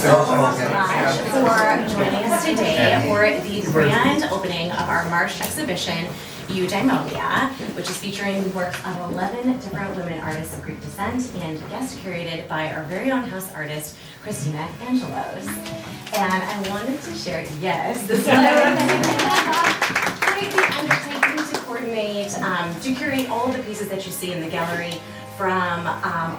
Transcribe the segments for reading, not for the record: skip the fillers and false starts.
so much for joining us today for the grand opening of our March exhibition, Eudaimonia, which is featuring the works of 11 different women artists of Greek descent and guest curated by our very own house artist, Christina Angelos. And I wanted to share, yes, this one. Quite the undertaking to coordinate, to curate all of the pieces that you see in the gallery from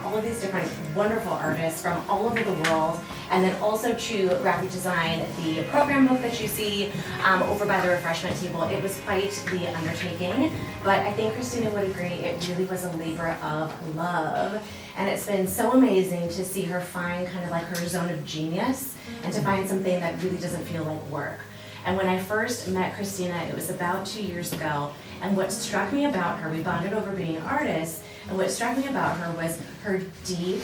all of these different wonderful artists from all over the world, and then also to graphic design the program book that you see over by the refreshment table. It was quite the undertaking, but I think Christina would agree it really was a labor of love, and it's been so amazing to see her find kind of like her zone of genius and to find something that really doesn't feel like work. And when I first met Christina, it was about 2 years ago, and what struck me about her, we bonded over being artists, and what struck me about her was her deep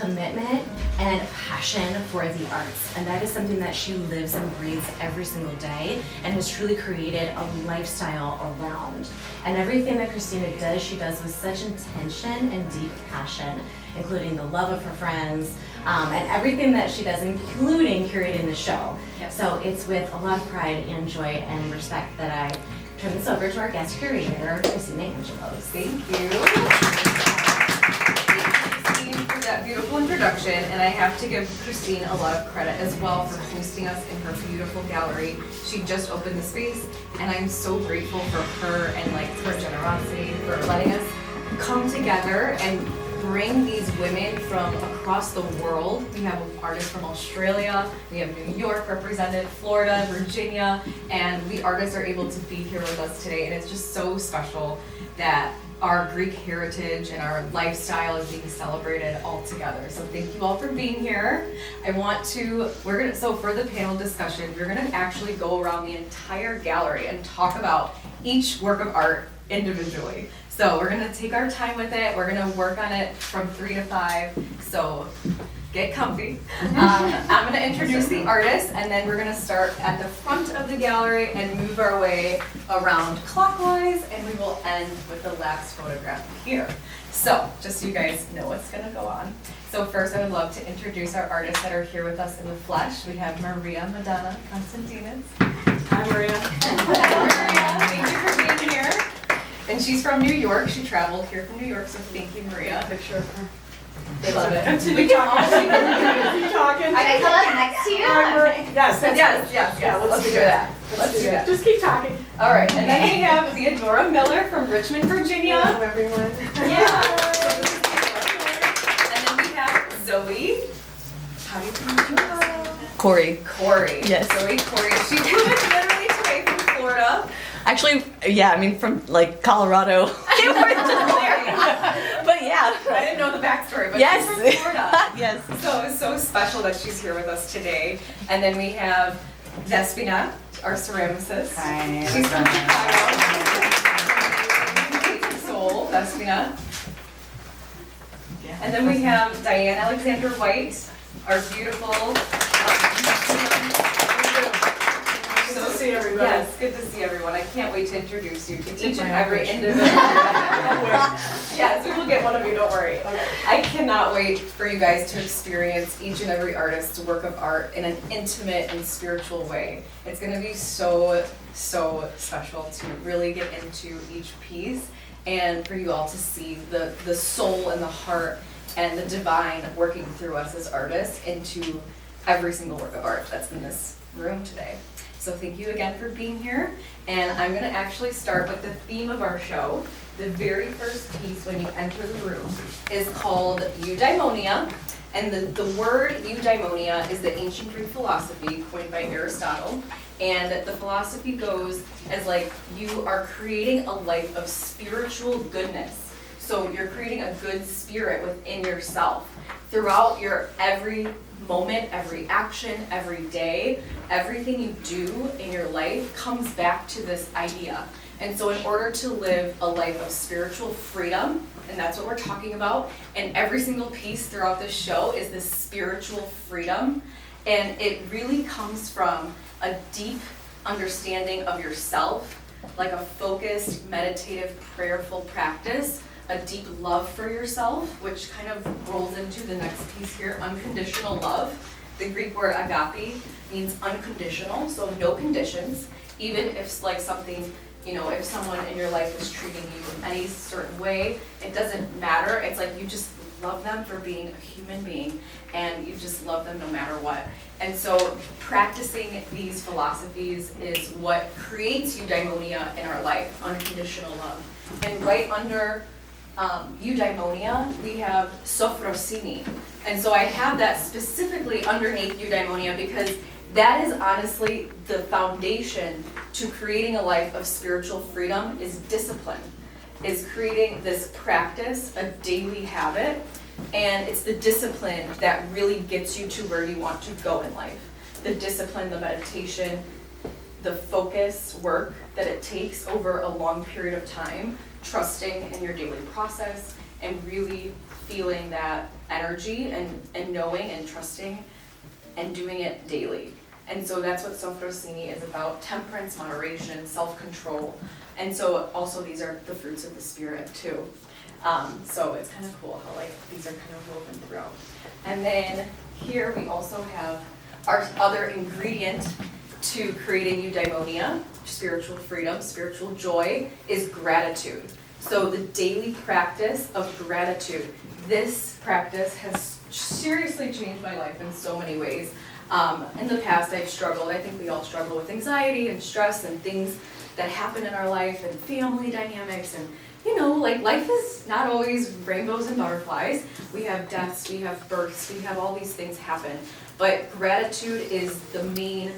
commitment and passion for the arts. And that is something that she lives and breathes every single day and has truly created a lifestyle around. And everything that Christina does, she does with such intention and deep passion, including the love of her friends, and everything that she does, including curating the show. Yep. So it's with a lot of pride and joy and respect that I turn this over to our guest curator, Christina Angelos. Thank you. Thank you, Christine, for that beautiful introduction. And I have to give Christine a lot of credit as well for hosting us in her beautiful gallery. She just opened the space, and I'm so grateful for her and like her generosity for letting us come together and bring these women from across the world. We have artists from Australia, we have New York represented, Florida, Virginia, and we artists are able to be here with us today. And it's just so special that our Greek heritage and our lifestyle is being celebrated all together. So thank you all for being here. So for the panel discussion, we're gonna actually go around the entire gallery and talk about each work of art individually. So we're gonna take our time with it. We're gonna work on it from 3 to 5. So get comfy. I'm gonna introduce the artists, and then we're gonna start at the front of the gallery and move our way around clockwise, and we will end with the last photograph here. So just so you guys know what's gonna go on. So first I would love to introduce our artists that are here with us in the flesh. We have Maria Madonna Constantinides. Hi Maria. Maria, thank you for being here. And she's from New York. She traveled here from New York, so thank you, Maria. Picture of her. They love it. We can all see talking. I come up next to you? Yes. Let's do that. Let's do that. Just keep talking. All right, and then we have Theodora Miller from Richmond, Virginia. Hello, everyone. Yeah. And then we have Zoë. How do you pronounce your name? Khoury. Yes. Zoë Khoury. She flew literally today from Florida. Actually, yeah, I mean from like Colorado. But yeah. I didn't know the backstory, but yes. she's from Florida. Yes. So it's so special that she's here with us today. And then we have Despina, our ceramicist. Hi. She's from Chicago. Soul, Despina. And then we have Diane Alexander White, our beautiful. Good to see everybody. Yes, good to see everyone. I can't wait to introduce you to each and every individual. Yes, we will get one of you, don't worry. Okay. I cannot wait for you guys to experience each and every artist's work of art in an intimate and spiritual way. It's going to be so special to really get into each piece and for you all to see the soul and the heart and the divine working through us as artists into every single work of art that's in this room today. So thank you again for being here. And I'm going to actually start with the theme of our show. The very first piece when you enter the room is called Eudaimonia. And the word eudaimonia is the ancient Greek philosophy coined by Aristotle. And the philosophy goes as like you are creating a life of spiritual goodness. So you're creating a good spirit within yourself throughout your every moment, every action, every day, everything you do in your life comes back to this idea. And so in order to live a life of spiritual freedom, and that's what we're talking about, and every single piece throughout this show is this spiritual freedom, and it really comes from a deep understanding of yourself, like a focused, meditative, prayerful practice, a deep love for yourself, which kind of rolls into the next piece here, unconditional love. The Greek word agape means unconditional, so no conditions. Even if like something, if someone in your life is treating you in any certain way, it doesn't matter. It's like you just love them for being a human being, and you just love them no matter what. And so practicing these philosophies is what creates eudaimonia in our life, unconditional love. And right under eudaimonia, we have sophrosini. And so I have that specifically underneath eudaimonia because that is honestly the foundation to creating a life of spiritual freedom is discipline, is creating this practice, a daily habit, and it's the discipline that really gets you to where you want to go in life. The discipline, the meditation, the focus work that it takes over a long period of time, trusting in your daily process and really feeling that energy and knowing and trusting and doing it daily. And so that's what sophrosini is about, temperance, moderation, self-control. And so also these are the fruits of the spirit too. So it's kind of cool how like these are kind of woven throughout. And then here we also have our other ingredient to creating eudaimonia, spiritual freedom, spiritual joy, is gratitude. So the daily practice of gratitude. This practice has seriously changed my life in so many ways. In the past I've struggled, I think we all struggle with anxiety and stress and things that happen in our life and family dynamics and like life is not always rainbows and butterflies. We have deaths, we have births, we have all these things happen. But gratitude is the main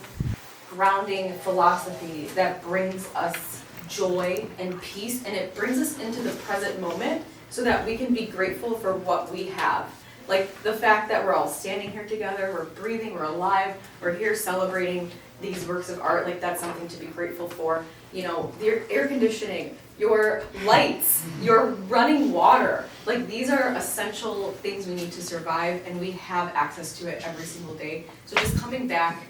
grounding philosophy that brings us joy and peace, and it brings us into the present moment so that we can be grateful for what we have. Like the fact that we're all standing here together, we're breathing, we're alive, we're here celebrating these works of art, like that's something to be grateful for. Your air conditioning, your lights, your running water, like these are essential things we need to survive, and we have access to it every single day. So just coming back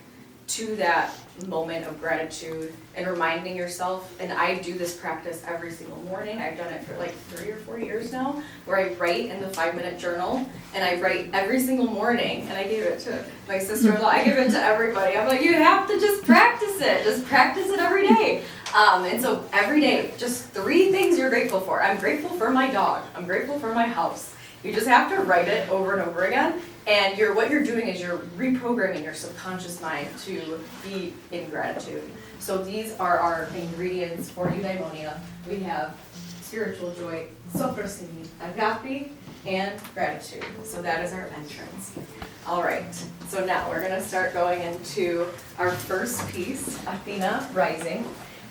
to that moment of gratitude and reminding yourself, and I do this practice every single morning. I've done it for like 3 or 4 years now, where I write in the 5-minute journal, and I write every single morning, and I gave it to my sister-in-law, I give it to everybody. I'm like, you have to just practice it every day. And so every day, just 3 things you're grateful for. I'm grateful for my dog, I'm grateful for my house. You just have to write it over and over again. And what you're doing is you're reprogramming your subconscious mind to be in gratitude. So these are our ingredients for eudaimonia. We have spiritual joy, sophrosini, agape, and gratitude. So that is our entrance. All right, so now we're gonna start going into our first piece, Athena Rising.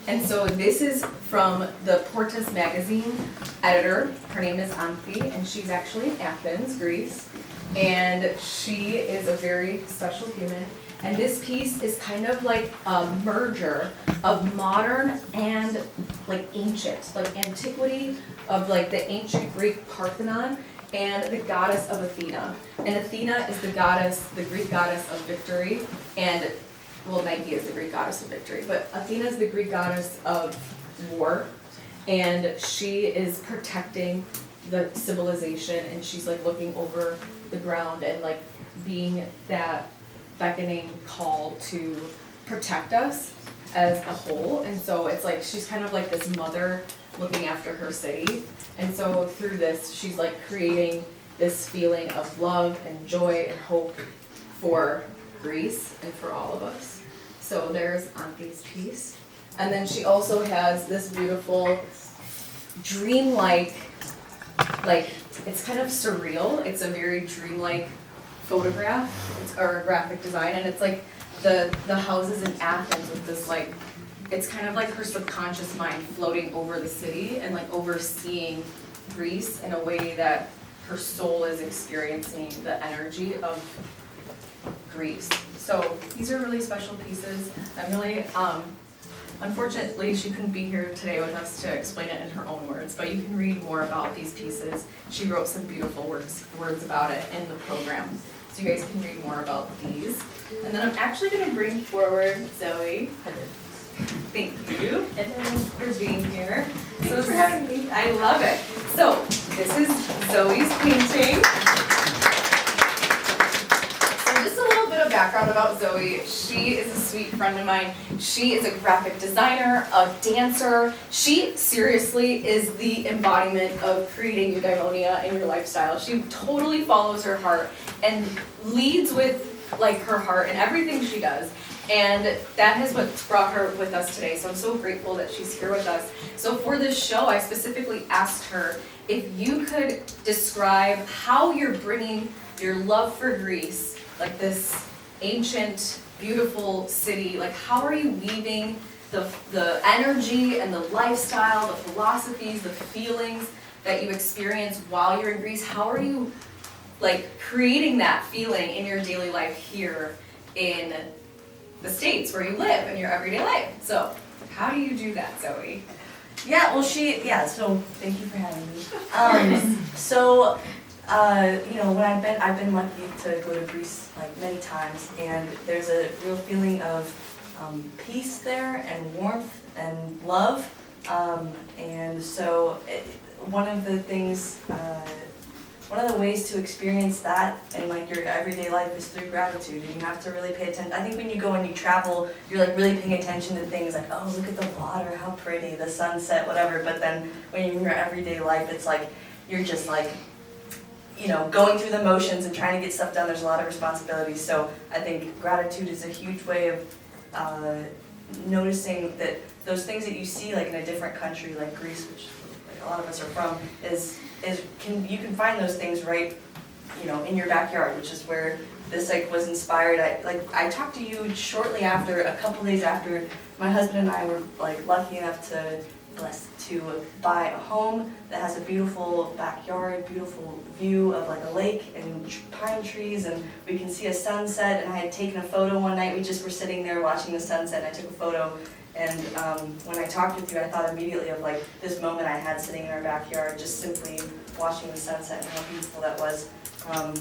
And so this is from the Portus magazine editor. Her name is Anthe, and she's actually in Athens, Greece. And she is a very special human. And this piece is kind of like a merger of modern and like ancient, like antiquity of like the ancient Greek Parthenon and the goddess of Athena. And Athena is the Greek goddess of victory, and Nike is the Greek goddess of victory, but Athena is the Greek goddess of war, and she is protecting the civilization, and she's like looking over the ground and like being that beckoning call to protect us as a whole. And so it's like she's kind of like this mother looking after her city, and so through this she's like creating this feeling of love and joy and hope for Greece and for all of us. So there's Anthe's piece. And then she also has this beautiful dreamlike, like it's kind of surreal. It's a very dreamlike photograph or graphic design, and it's like the houses in Athens with this like, it's kind of like her subconscious mind floating over the city and like overseeing Greece in a way that her soul is experiencing the energy of Greece. So these are really special pieces. I'm really, unfortunately she couldn't be here today with us to explain it in her own words, but you can read more about these pieces. She wrote some beautiful words about it in the program. So you guys can read more about these. And then I'm actually gonna bring forward Zoe. Thank you, and then for being here. Thanks for having me. I love it. So this is Zoe's painting. So just a little bit about background about Zoe. She is a sweet friend of mine. She is a graphic designer, a dancer. She seriously is the embodiment of creating eudaimonia in your lifestyle. She totally follows her heart and leads with like her heart in everything she does. And that is what's brought her with us today. So I'm so grateful that she's here with us. So for this show, I specifically asked her if you could describe how you're bringing your love for Greece, like this ancient, beautiful city, like how are you weaving the energy and the lifestyle, the philosophies, the feelings that you experience while you're in Greece? How are you like creating that feeling in your daily life here in the States where you live in your everyday life? So how do you do that, Zoe? Yeah, well, so thank you for having me. When I've been lucky to go to Greece like many times, and there's a real feeling of peace there and warmth and love. One of the ways to experience that in like your everyday life is through gratitude, and you have to really pay attention. I think when you go and you travel, you're like really paying attention to things like, oh, look at the water, how pretty, the sunset, whatever. But then when you're in your everyday life, it's like you're just like, going through the motions and trying to get stuff done. There's a lot of responsibilities. So I think gratitude is a huge way of noticing that those things that you see like in a different country like Greece, which like a lot of us are from, you can find those things right, in your backyard, which is where this like was inspired. I talked to you shortly after, a couple days after my husband and I were like lucky enough to buy a home that has a beautiful backyard, beautiful view of like a lake and pine trees, and we can see a sunset. And I had taken a photo one night. We just were sitting there watching the sunset, and I took a photo. And when I talked with you, I thought immediately of like this moment I had sitting in our backyard, just simply watching the sunset and how beautiful that was. I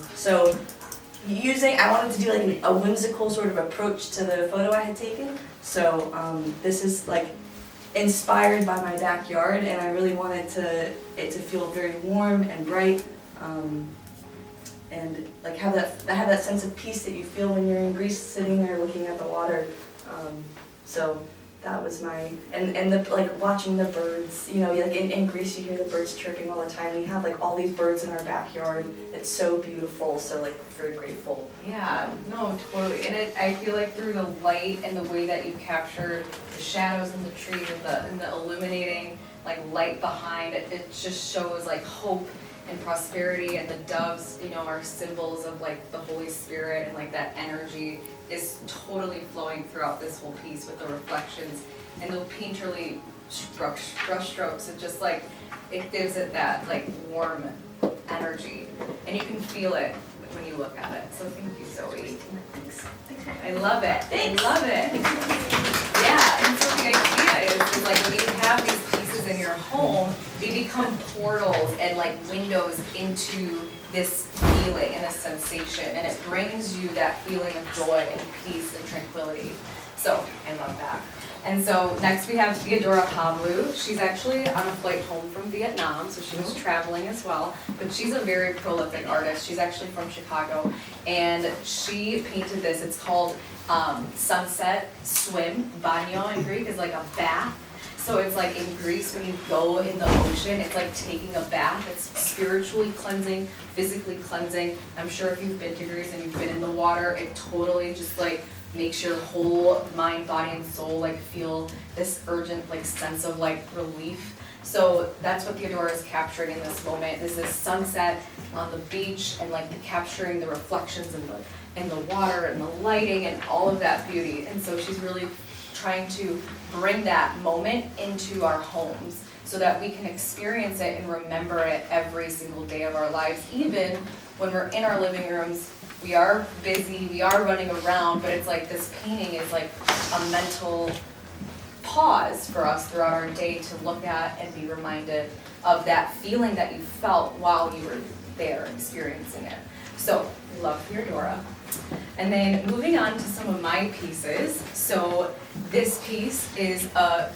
wanted to do like a whimsical sort of approach to the photo I had taken. So this is like inspired by my backyard, and I really wanted it to feel very warm and bright, and like have that sense of peace that you feel when you're in Greece, sitting there looking at the water. So that was like watching the birds, like in Greece you hear the birds chirping all the time. We have like all these birds in our backyard. It's so beautiful, so like very grateful. Yeah, no, totally. And I feel like through the light and the way that you captured the shadows in the trees and the illuminating like light behind it, it just shows like hope and prosperity, and the doves, are symbols of like the Holy Spirit, and like that energy is totally flowing throughout this whole piece with the reflections and the painterly brush strokes. It just like, it gives it that like warm energy, and you can feel it when you look at it. So thank you, Zoe. Thanks. I love it. I love it. Yeah, and so the idea is like when you have these pieces in your home, they become portals and like windows into this feeling and this sensation, and it brings you that feeling of joy and peace and tranquility. So I love that. And so next we have Theodora Pavlou. She's actually on a flight home from Vietnam, so she was traveling as well, but she's a very prolific artist. She's actually from Chicago, and she painted this. It's called Sunset Swim. Banyo in Greek is like a bath. So it's like in Greece, when you go in the ocean, it's like taking a bath. It's spiritually cleansing, physically cleansing. I'm sure if you've been to Greece and you've been in the water, it totally just like makes your whole mind, body, and soul like feel this urgent like sense of like relief. So that's what Theodora is capturing in this moment. This is sunset on the beach, and like capturing the reflections in the water and the lighting and all of that beauty. And so she's really trying to bring that moment into our homes so that we can experience it and remember it every single day of our lives. Even when we're in our living rooms, we are busy, we are running around, but it's like this painting is like a mental pause for us throughout our day to look at and be reminded of that feeling that you felt while you were there experiencing it. So, I love Theodora. And then moving on to some of my pieces. So this piece is a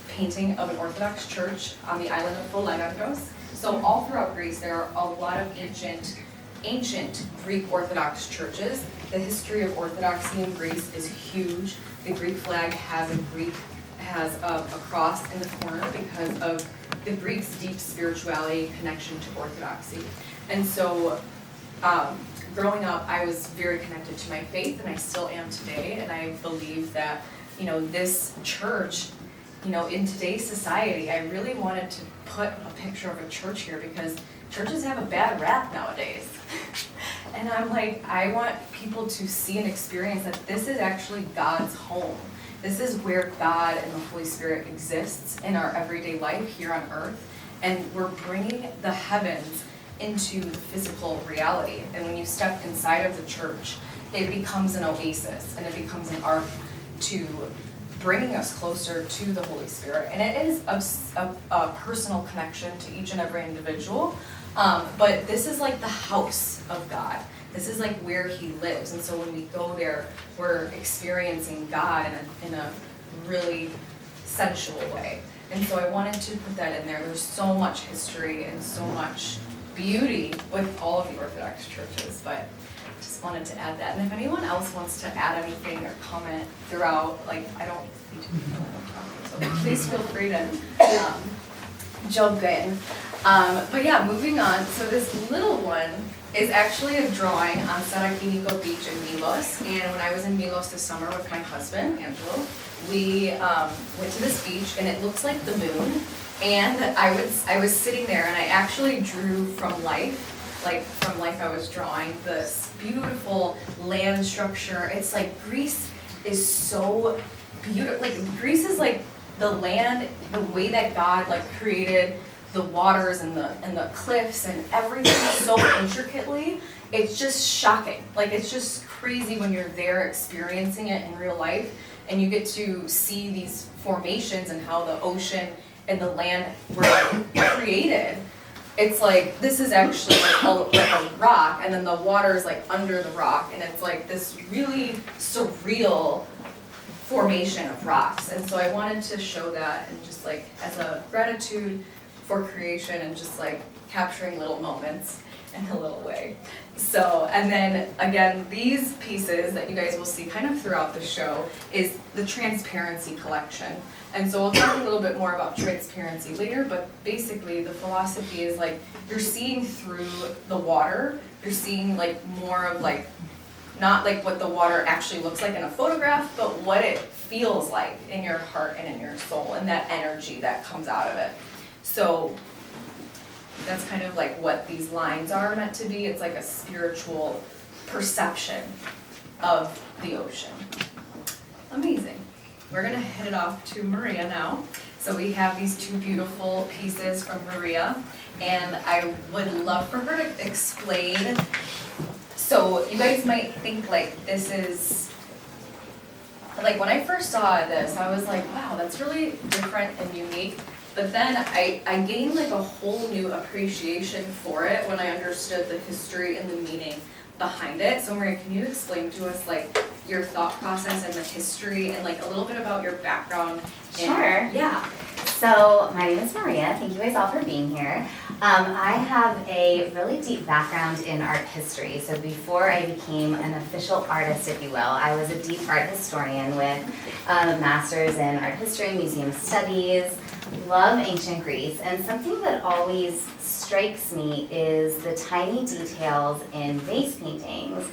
painting of an Orthodox church on the island of Folegandros. So all throughout Greece there are a lot of ancient ancient Greek Orthodox churches. The history of Orthodoxy in Greece is huge. The Greek flag has a cross in the corner because of the Greeks' deep spirituality connection to Orthodoxy. And so growing up, I was very connected to my faith, and I still am today, and I believe that, this church, in today's society, I really wanted to put a picture of a church here because churches have a bad rap nowadays. And I'm like, I want people to see and experience that this is actually God's home. This is where God and the Holy Spirit exists in our everyday life here on earth. And we're bringing the heavens into the physical reality. And when you step inside of the church, it becomes an oasis and it becomes an ark to bringing us closer to the Holy Spirit. And it is a personal connection to each and every individual. But this is like the house of God. This is like where He lives. And so when we go there, we're experiencing God in a really sensual way. And so I wanted to put that in there. There's so much history and so much beauty with all of the Orthodox churches, but just wanted to add that. And if anyone else wants to add anything or comment throughout, I don't need to be talking, so please feel free to jump in. But yeah, moving on. So this little one is actually a drawing on Sarakiniko Beach in Milos. And when I was in Milos this summer with my husband, Angelo, we went to this beach, and it looks like the moon. And I was sitting there, and I actually drew from life. I was drawing this beautiful land structure. It's like Greece is so beautiful. Greece is like the land, the way that God created the waters and the cliffs and everything so intricately. It's just shocking. It's just crazy when you're there experiencing it in real life, and you get to see these formations and how the ocean and the land were created. It's like, this is actually a rock, and then the water is under the rock, and it's this really surreal formation of rocks. And so I wanted to show that, and just as a gratitude for creation, and just capturing little moments in a little way. So, and then again, these pieces that you guys will see kind of throughout the show is the transparency collection. And so we'll talk a little bit more about transparency later, but basically the philosophy is you're seeing through the water, you're seeing more of not what the water actually looks like in a photograph, but what it feels like in your heart and in your soul, and that energy that comes out of it. So that's kind of what these lines are meant to be. It's a spiritual perception of the ocean. Amazing. We're gonna head it off to Maria now. So we have these two beautiful pieces from Maria, and I would love for her to explain. So you guys might think this is, when I first saw this, I was wow, that's really different and unique. But then I gained a whole new appreciation for it when I understood the history and the meaning behind it. So Maria, can you explain to us your thought process and the history, and a little bit about your background? Sure. Yeah. So my name is Maria. Thank you guys all for being here. I have a really deep background in art history. So before I became an official artist, if you will, I was a deep art historian with a master's in art history, museum studies, love ancient Greece, and something that always strikes me is the tiny details in vase paintings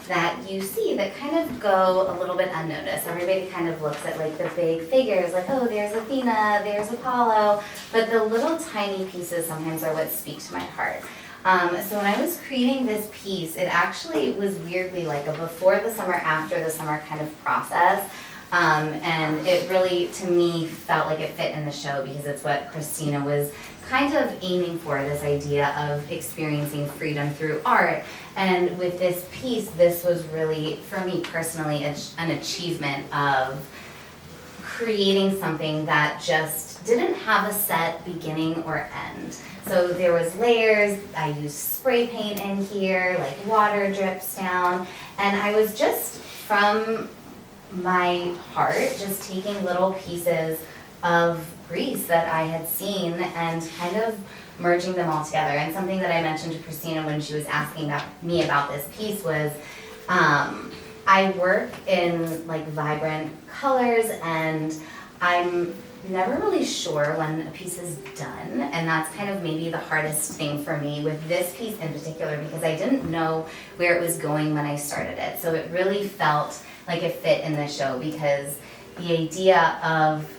that you see that kind of go a little bit unnoticed. Everybody kind of looks at the big figures, oh, there's Athena, there's Apollo, but the little tiny pieces sometimes are what speak to my heart. So when I was creating this piece, it actually was weirdly a before the summer, after the summer kind of process. And it really, to me, felt like it fit in the show because it's what Christina was kind of aiming for, this idea of experiencing freedom through art. And with this piece, this was really, for me personally, an achievement of creating something that just didn't have a set beginning or end. So there was layers, I used spray paint in here, water drips down, and I was just, from my heart, just taking little pieces of Greece that I had seen and kind of merging them all together. And something that I mentioned to Christina when she was asking me about this piece was, I work in like vibrant colors, and I'm never really sure when a piece is done, and that's kind of maybe the hardest thing for me with this piece in particular, because I didn't know where it was going when I started it. So it really felt like it fit in the show, because the idea of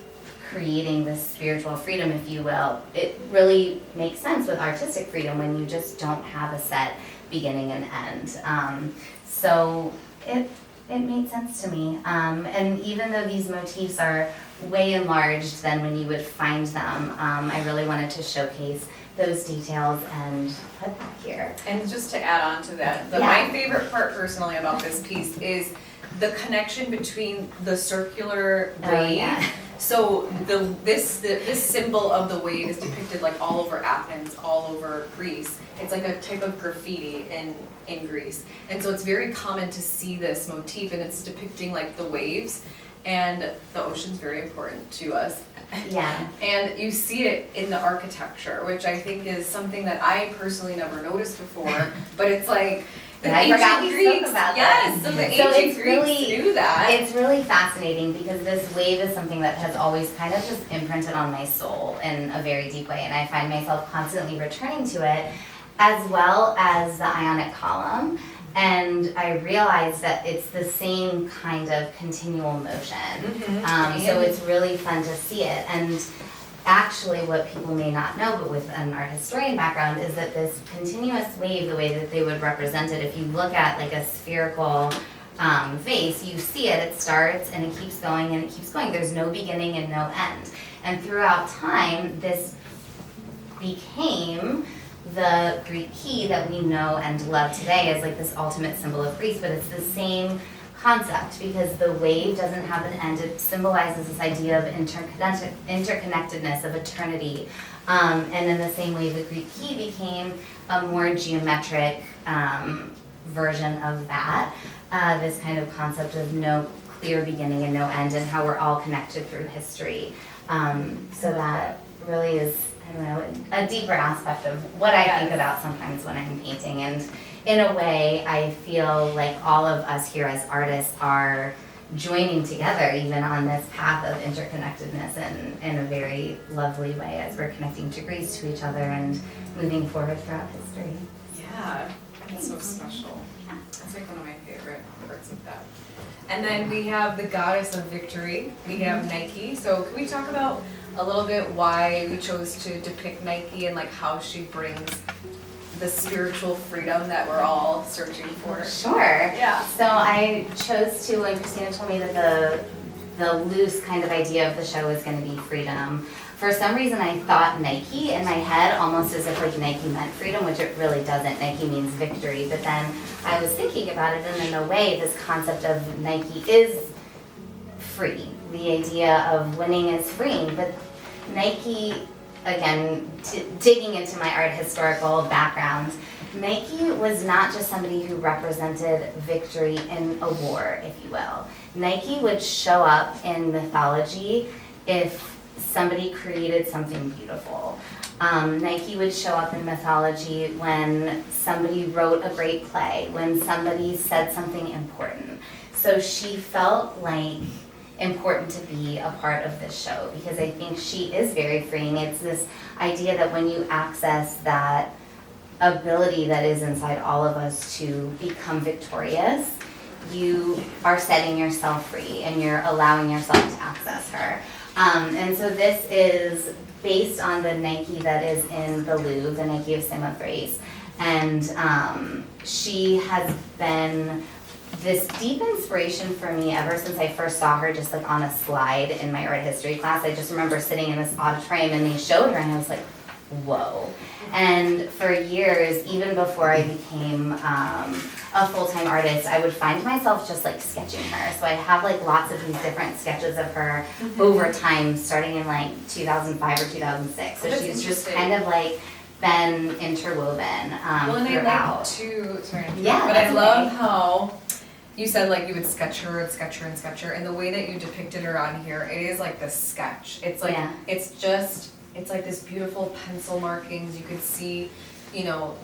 creating this spiritual freedom, if you will, it really makes sense with artistic freedom when you just don't have a set beginning and end. So it made sense to me. And even though these motifs are way enlarged than when you would find them, I really wanted to showcase those details and put that here. And just to add on to that, my favorite part personally about this piece is the connection between the circular wave. Yeah. So this symbol of the wave is depicted like all over Athens, all over Greece. It's like a type of graffiti in Greece. And so it's very common to see this motif, and it's depicting like the waves, and the ocean's very important to us. Yeah. And you see it in the architecture, which I think is something that I personally never noticed before, but it's like the Yeah, I forgot ancient we spoke Greeks, about that. yes, so the So ancient it's Greeks really- knew that. It's really fascinating because this wave is something that has always kind of just imprinted on my soul in a very deep way, and I find myself constantly returning to it, as well as the Ionic column. And I realized that it's the same kind of continual motion. So it's really fun to see it. And actually what people may not know, but with an art historian background, is that this continuous wave, the way that they would represent it, if you look at like a spherical vase, you see it starts and it keeps going and it keeps going. There's no beginning and no end. And throughout time, this became the Greek key that we know and love today as like this ultimate symbol of Greece, but it's the same concept because the wave doesn't have an end. It symbolizes this idea of interconnectedness, of eternity. And in the same way, the Greek key became a more geometric version of that, this kind of concept of no clear beginning and no end, and how we're all connected through history. So that really is, I don't know, a deeper aspect of what I think about sometimes when I'm painting. And in a way, I feel like all of us here as artists are joining together even on this path of interconnectedness in a very lovely way as we're connecting to Greece, to each other, and moving forward throughout history. Yeah, it's so special. That's like one of my favorite parts of that. And then we have the goddess of victory. We have Nike. So can we talk about a little bit why we chose to depict Nike and like how she brings the spiritual freedom that we're all searching for? Sure. Yeah. So I chose to, when Christina told me that the loose kind of idea of the show was going to be freedom, for some reason I thought Nike in my head almost as if like Nike meant freedom, which it really doesn't. Nike means victory. But then I was thinking about it, and in a way this concept of Nike is free. The idea of winning is freeing. But Nike, again, digging into my art historical background, Nike was not just somebody who represented victory in a war, if you will. Nike would show up in mythology if somebody created something beautiful. Nike would show up in mythology when somebody wrote a great play, when somebody said something important. So she felt like important to be a part of this show because I think she is very freeing. It's this idea that when you access that ability that is inside all of us to become victorious, you are setting yourself free and you're allowing yourself to access her. And so this is based on the Nike that is in the Louvre, the Nike of Samothrace. And she has been this deep inspiration for me ever since I first saw her just like on a slide in my art history class. I just remember sitting in this auditorium and they showed her and I was like, whoa. And for years, even before I became a full-time artist, I would find myself just like sketching her. So I have like lots of these different sketches of her over time, starting in like 2005 or 2006. So That's she's just interesting. kind of like been interwoven Well, and I throughout. like too, sorry, Yeah, but I that's love okay. how you said like you would sketch her and sketch her and sketch her, and the way that you depicted her on here, it is like the sketch. It's like Yeah. it's just it's like this beautiful pencil markings. You could see, you know,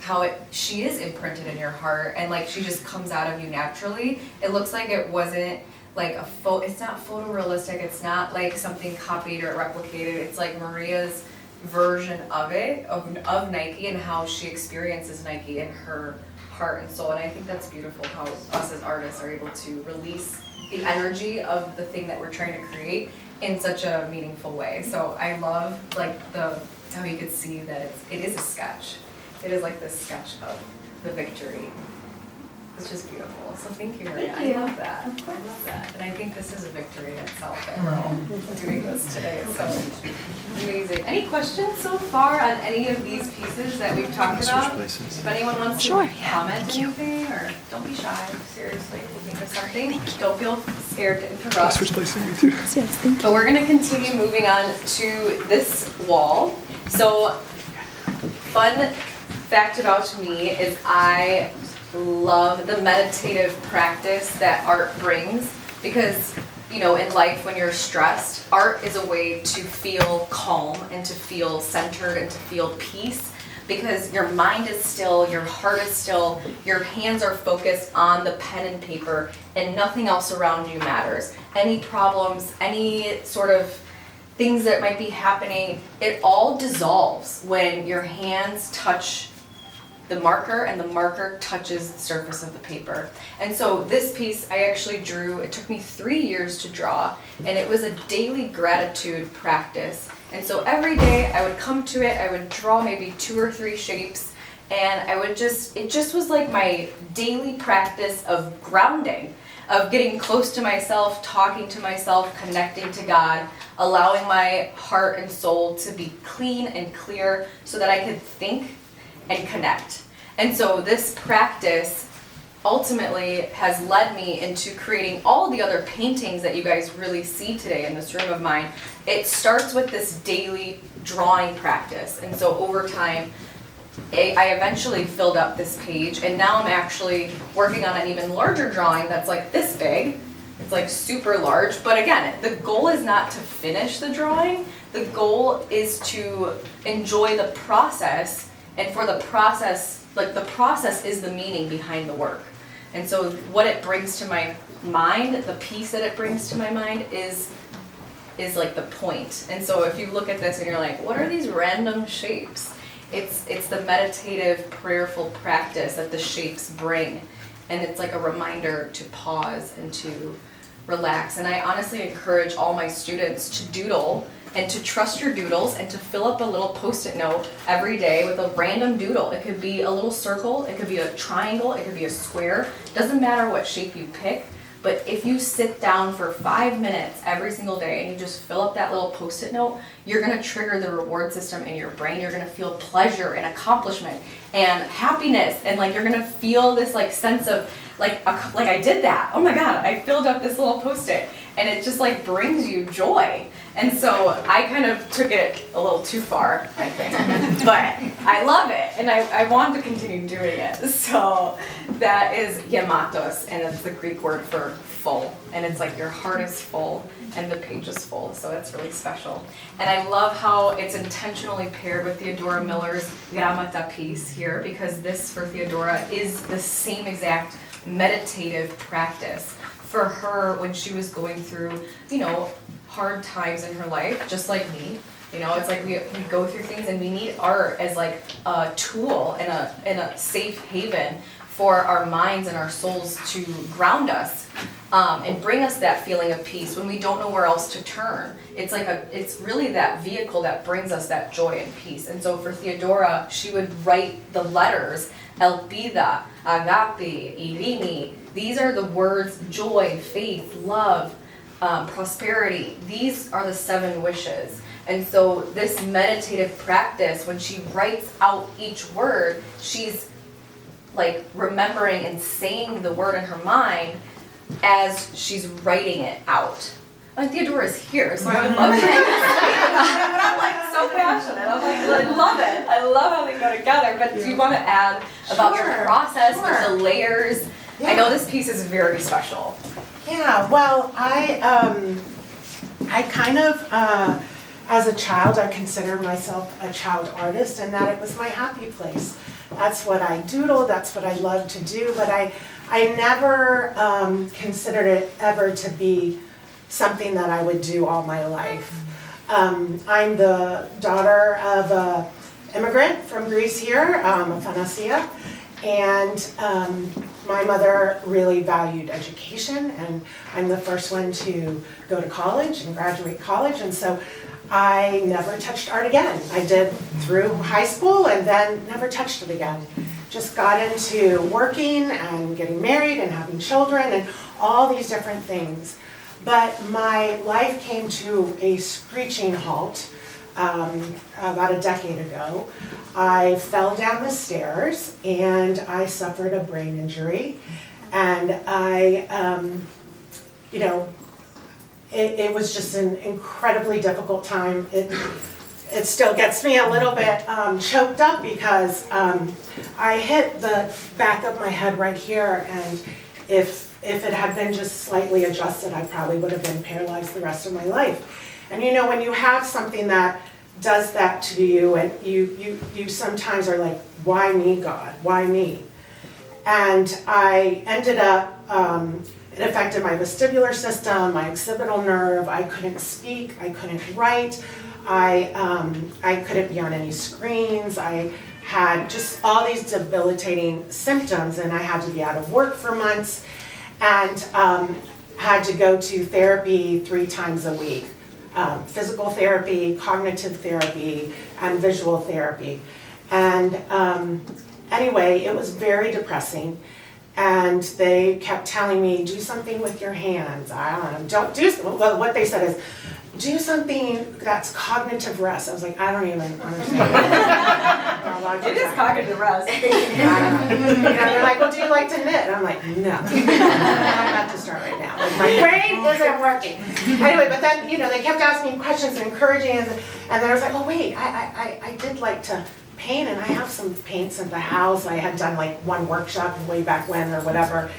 how she is imprinted in your heart, and like she just comes out of you naturally. It looks like it wasn't like it's not photorealistic, it's not like something copied or replicated. It's like Maria's version of it, of Nike, and how she experiences Nike in her heart and soul. And I think that's beautiful how us as artists are able to release the energy of the thing that we're trying to create in such a meaningful way. So I love like how you could see that it is a sketch. It is like this sketch of the victory. It's just beautiful. So thank you, Maria. Thank you. I love that. Of course. I love that. And I think this is a victory in itself that we're all doing this today. So amazing. Any questions so far on any of these pieces that we've talked about? If anyone wants to comment anything, or don't be shy. Seriously, if you think of something, don't feel scared to interrupt. But we're going to continue moving on to this wall. So fun fact about me is I love the meditative practice that art brings, because, you know, in life when you're stressed, art is a way to feel calm and to feel centered and to feel peace, because your mind is still, your heart is still, your hands are focused on the pen and paper, and nothing else around you matters. Any problems, any sort of things that might be happening, it all dissolves when your hands touch the marker and the marker touches the surface of the paper. And so this piece I actually drew, it took me 3 years to draw, and it was a daily gratitude practice. And so every day I would come to it, I would draw maybe 2 or 3 shapes, and it just was like my daily practice of grounding, of getting close to myself, talking to myself, connecting to God, allowing my heart and soul to be clean and clear so that I could think and connect. And so this practice ultimately has led me into creating all the other paintings that you guys really see today in this room of mine. It starts with this daily drawing practice, and so over time I eventually filled up this page, and now I'm actually working on an even larger drawing that's like this big. It's like super large, but again, the goal is not to finish the drawing. The goal is to enjoy the process, and for the process, like the process is the meaning behind the work. And so what it brings to my mind, the piece that it brings to my mind is like the point. And so if you look at this and you're like, what are these random shapes? It's the meditative, prayerful practice that the shapes bring. And it's like a reminder to pause and to relax. And I honestly encourage all my students to doodle and to trust your doodles and to fill up a little Post-it note every day with a random doodle. It could be a little circle, it could be a triangle, it could be a square. Doesn't matter what shape you pick, but if you sit down for 5 minutes every single day and you just fill up that little Post-it note, you're gonna trigger the reward system in your brain. You're gonna feel pleasure and accomplishment and happiness, and like you're gonna feel this like sense of like I did that. Oh my God, I filled up this little Post-it, and it just like brings you joy. And so I kind of took it a little too far, I think, but I love it, and I want to continue doing it. So that is yamatos, and it's the Greek word for full, and it's like your heart is full and the page is full, so it's really special. And I love how it's intentionally paired with Theodora Miller's Gramata piece here, because this for Theodora is the same exact meditative practice for her when she was going through, you know, hard times in her life, just like me. You know, it's like we go through things, and we need art as like a tool and a safe haven for our minds and our souls to ground us and bring us that feeling of peace when we don't know where else to turn. It's really that vehicle that brings us that joy and peace. And so for Theodora, she would write the letters Elpida, Agape, Irini. These are the words joy, faith, love, prosperity. These are the 7 wishes. And so this meditative practice, when she writes out each word, she's like remembering and saying the word in her mind as she's writing it out. And Theodora's here, so I would love to but I'm like so passionate. I'm like, I love it. I love how they go together. But do you want to add about your process with the layers? I know this piece is very special. Yeah, well, I kind of as a child, I considered myself a child artist and that it was my happy place. That's what I doodle, that's what I love to do, but I never considered it ever to be something that I would do all my life. I'm the daughter of an immigrant from Greece here, Anastasia, and my mother really valued education, and I'm the first one to go to college and graduate college, and so I never touched art again. I did through high school and then never touched it again. Just got into working and getting married and having children and all these different things. But my life came to a screeching halt about a decade ago. I fell down the stairs and I suffered a brain injury, and it was just an incredibly difficult time. It still gets me a little bit choked up because I hit the back of my head right here, and if it had been just slightly adjusted, I probably would have been paralyzed the rest of my life. And you know, when you have something that does that to you, and you sometimes are like, why me, God? Why me? And I ended up, it affected my vestibular system, my occipital nerve. I couldn't speak, I couldn't write, I couldn't be on any screens. I had just all these debilitating symptoms, and I had to be out of work for months, and had to go to therapy 3 times a week. Physical therapy, cognitive therapy, and visual therapy. And anyway, it was very depressing. And they kept telling me, do something with your hands. I don't know, well, what they said is, do something that's cognitive rest. I was like, I don't even understand. It is cognitive rest. I don't know. You know, they're like, well, do you like to knit? And I'm like, no. I'm about to start right now. Like, my brain isn't working. Anyway, but then, you know, they kept asking me questions and encouraging, and then I was like, oh, wait, I did like to paint, and I have some paints in the house. I had done like one workshop way back when or whatever.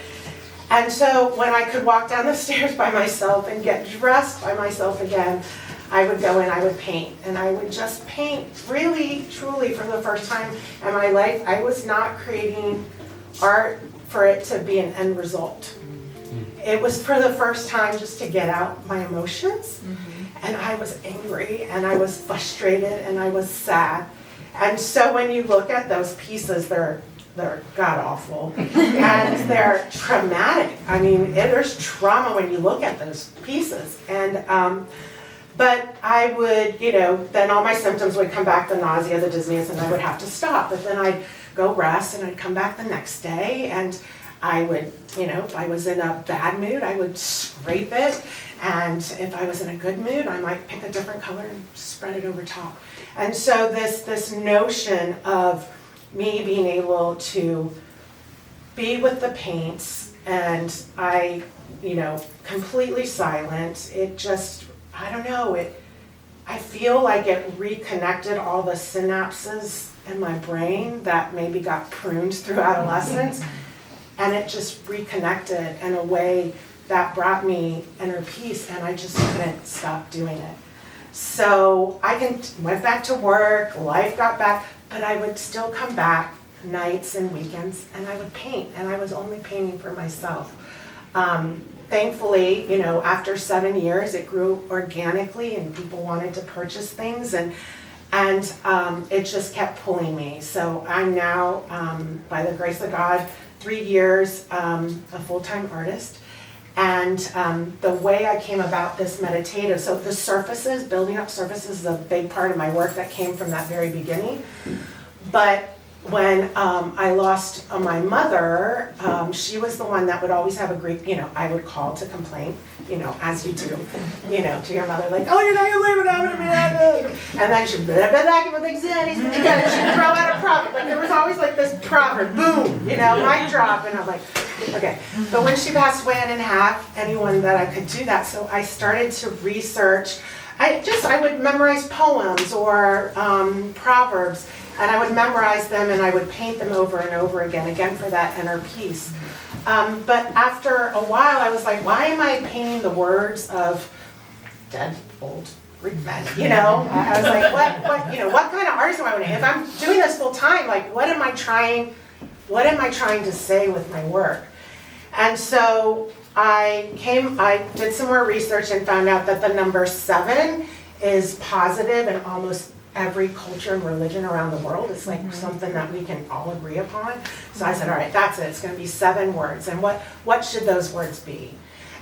And so when I could walk down the stairs by myself and get dressed by myself again, I would go and I would paint. And I would just paint really, truly, for the first time in my life. I was not creating art for it to be an end result. It was for the first time just to get out my emotions. And I was angry, and I was frustrated, and I was sad. And so when you look at those pieces, they're god-awful, and they're traumatic. I mean, there's trauma when you look at those pieces. And but I would, you know, then all my symptoms would come back, the nausea, the dizziness, and I would have to stop. But then I'd go rest, and I'd come back the next day, and I would, you know, if I was in a bad mood, I would scrape it. And if I was in a good mood, I might pick a different color and spread it over top. And so this notion of me being able to be with the paints, and I, you know, completely silent, it just, I don't know, I feel like it reconnected all the synapses in my brain that maybe got pruned through adolescence, and it just reconnected in a way that brought me inner peace, and I just couldn't stop doing it. So went back to work, life got back, but I would still come back nights and weekends, and I would paint, and I was only painting for myself. Thankfully, you know, after 7 years, it grew organically, and people wanted to purchase things, and it just kept pulling me. So I'm now, by the grace of God, 3 years, a full-time artist. And the way I came about this meditative, so the surfaces, building up surfaces is a big part of my work that came from that very beginning. But when I lost my mother, she was the one that would always have a great, you know, I would call to complain, you know, as you do, you know, to your mother, like, oh, you're not gonna leave it out of me. And then she'd she'd throw out a proverb. Like, there was always like this proverb, boom, you know, mic drop, and I'm like, okay. But when she passed away, I didn't have anyone that I could do that, so I started to research. I would memorize poems or proverbs, and I would memorize them, and I would paint them over and over again for that inner peace. But after a while, I was like, why am I painting the words of dead old you know, I was like, what kind of artist am I? If I'm doing this full time, like, what am I trying to say with my work? And so I did some more research and found out that the number 7 is positive in almost every culture and religion around the world. It's like something that we can all agree upon. So I said, all right, that's it. It's going to be 7 words. And what should those words be?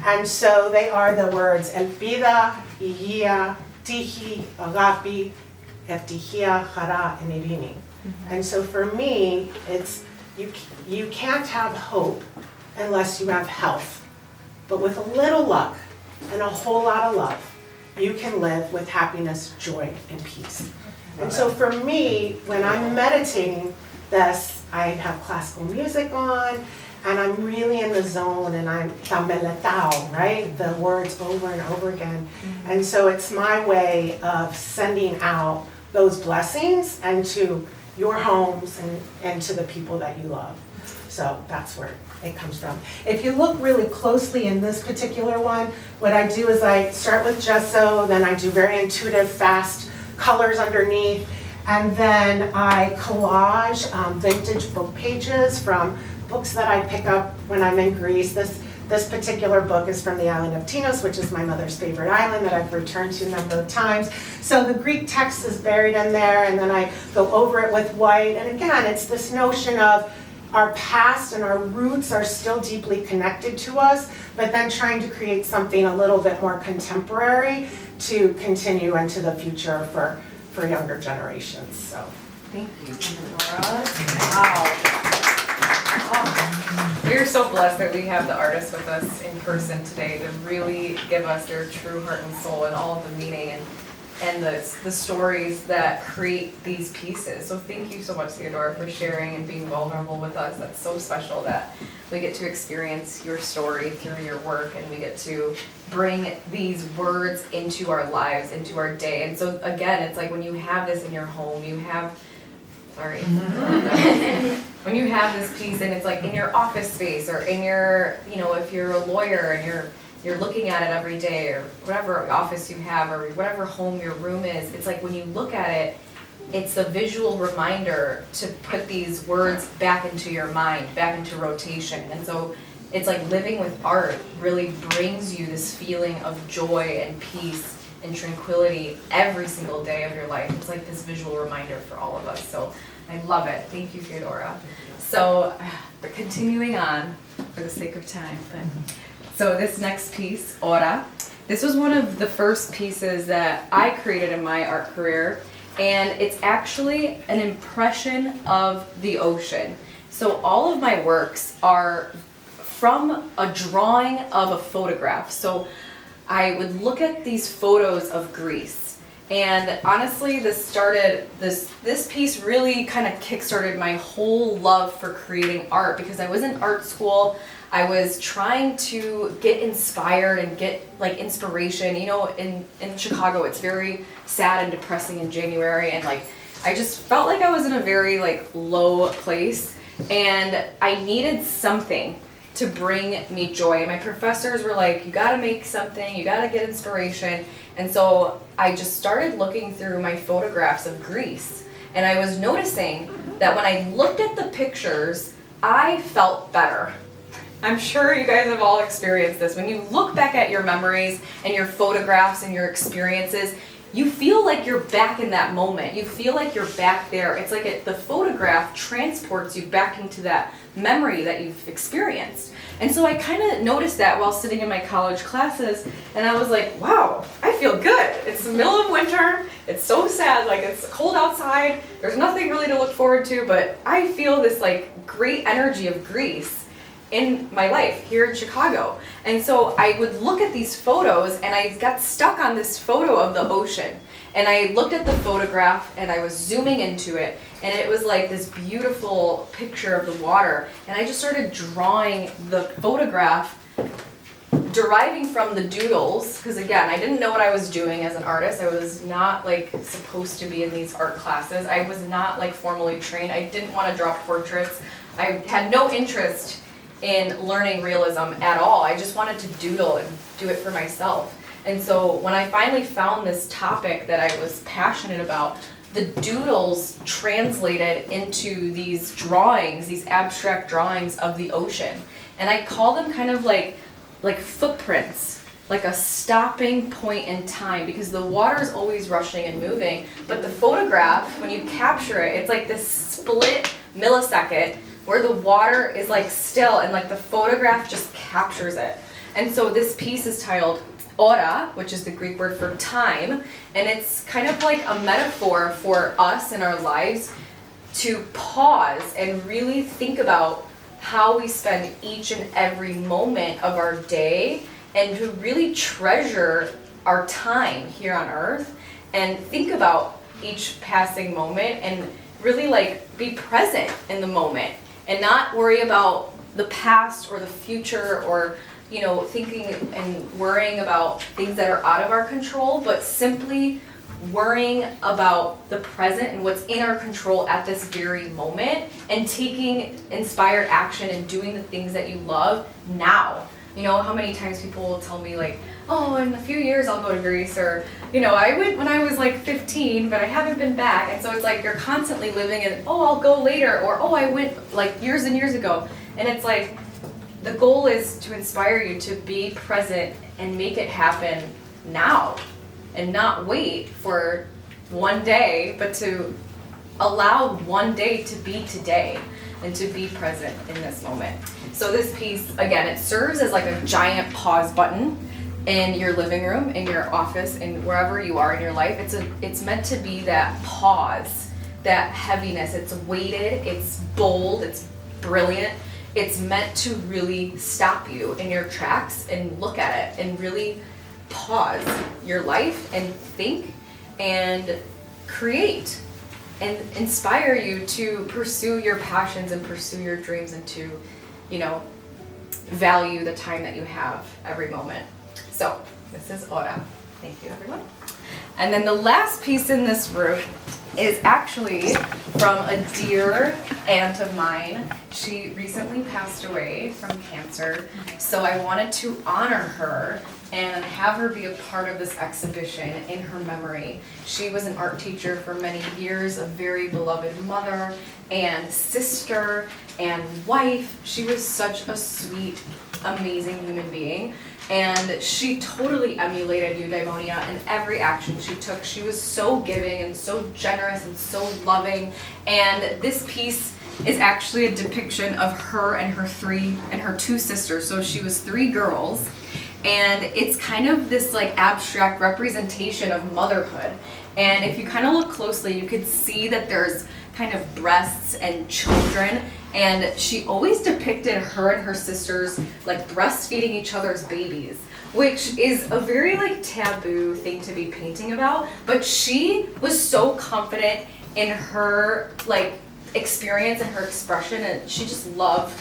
And so they are the words Elpida, Ihia, Tihi, Agapi, Eftihia, Hara, and Irini. And so for me, it's you can't have hope unless you have health. But with a little luck and a whole lot of love, you can live with happiness, joy, and peace. And so for me, when I'm meditating this, I have classical music on, and I'm really in the zone, and I'm tameletao, right? The words over and over again. And so it's my way of sending out those blessings and to your homes and to the people that you love. So that's where it comes from. If you look really closely in this particular one, what I do is I start with gesso, then I do very intuitive, fast colors underneath, and then I collage vintage book pages from books that I pick up when I'm in Greece. This particular book is from the island of Tinos, which is my mother's favorite island that I've returned to a number of times. So the Greek text is buried in there, and then I go over it with white. And again, it's this notion of our past and our roots are still deeply connected to us, but then trying to create something a little bit more contemporary to continue into the future for younger generations. So Thank you, Theodora. Wow. We're so blessed that we have the artists with us in person today to really give us their true heart and soul and all of the meaning and the stories that create these pieces. So thank you so much, Theodora, for sharing and being vulnerable with us. That's so special that we get to experience your story through your work, and we get to bring these words into our lives, into our day. And so again, it's like when you have this in your home, you have, sorry. When you have this piece and it's like in your office space or in your, you know, if you're a lawyer and you're looking at it every day or whatever office you have or whatever home your room is, it's like when you look at it, it's a visual reminder to put these words back into your mind, back into rotation. And so it's like living with art really brings you this feeling of joy and peace and tranquility every single day of your life. It's like this visual reminder for all of us. So I love it. Thank you, Theodora. So we're continuing on for the sake of time. So this next piece, Ora, this was one of the first pieces that I created in my art career, and it's actually an impression of the ocean. So all of my works are from a drawing of a photograph. So I would look at these photos of Greece. And honestly, this piece really kind of kickstarted my whole love for creating art, because I was in art school. I was trying to get inspired and get like inspiration. You know, in Chicago, it's very sad and depressing in January, and like I just felt like I was in a very like low place, and I needed something to bring me joy. And my professors were like, you gotta make something, you gotta get inspiration. And so I just started looking through my photographs of Greece, and I was noticing that when I looked at the pictures, I felt better. I'm sure you guys have all experienced this. When you look back at your memories and your photographs and your experiences, you feel like you're back in that moment. You feel like you're back there. It's like the photograph transports you back into that memory that you've experienced. And so I kind of noticed that while sitting in my college classes, and I was like, wow, I feel good. It's the middle of winter. It's so sad, like it's cold outside. There's nothing really to look forward to, but I feel this like great energy of Greece in my life here in Chicago. And so I would look at these photos, and I got stuck on this photo of the ocean. And I looked at the photograph, and I was zooming into it, and it was like this beautiful picture of the water. And I just started drawing the photograph, deriving from the doodles, because again, I didn't know what I was doing as an artist. I was not like supposed to be in these art classes. I was not like formally trained. I didn't want to draw portraits. I had no interest in learning realism at all. I just wanted to doodle and do it for myself. And so when I finally found this topic that I was passionate about, the doodles translated into these drawings, these abstract drawings of the ocean. And I call them kind of like footprints, like a stopping point in time, because the water is always rushing and moving, but the photograph, when you capture it, it's like this split millisecond where the water is like still and like the photograph just captures it. And so this piece is titled Ora, which is the Greek word for time, and it's kind of like a metaphor for us in our lives to pause and really think about how we spend each and every moment of our day, and to really treasure our time here on earth and think about each passing moment and really like be present in the moment and not worry about the past or the future or thinking and worrying about things that are out of our control, but simply worrying about the present and what's in our control at this very moment, and taking inspired action and doing the things that you love now. How many times people will tell me like, oh, in a few years I'll go to Greece, or I went when I was like 15, but I haven't been back. And so it's like you're constantly living in, oh, I'll go later, or oh, I went like years and years ago. And it's like the goal is to inspire you to be present and make it happen now, and not wait for one day, but to allow one day to be today and to be present in this moment. So this piece, again, it serves as like a giant pause button in your living room, in your office, and wherever you are in your life. It's meant to be that pause, that heaviness. It's weighted, it's bold, it's brilliant. It's meant to really stop you in your tracks and look at it and really pause your life and think and create and inspire you to pursue your passions and pursue your dreams, and to, value the time that you have every moment. So this is Ora. Thank you, everyone. And then the last piece in this room is actually from a dear aunt of mine. She recently passed away from cancer, so I wanted to honor her and have her be a part of this exhibition in her memory. She was an art teacher for many years, a very beloved mother and sister and wife. She was such a sweet, amazing human being. And she totally emulated Eudaimonia in every action she took. She was so giving and so generous and so loving. And this piece is actually a depiction of her and her two sisters. So she was 3 girls. And it's kind of this like abstract representation of motherhood. And if you kind of look closely, you could see that there's kind of breasts and children. And she always depicted her and her sisters like breastfeeding each other's babies, which is a very like taboo thing to be painting about. But she was so confident in her like experience and her expression, and she just loved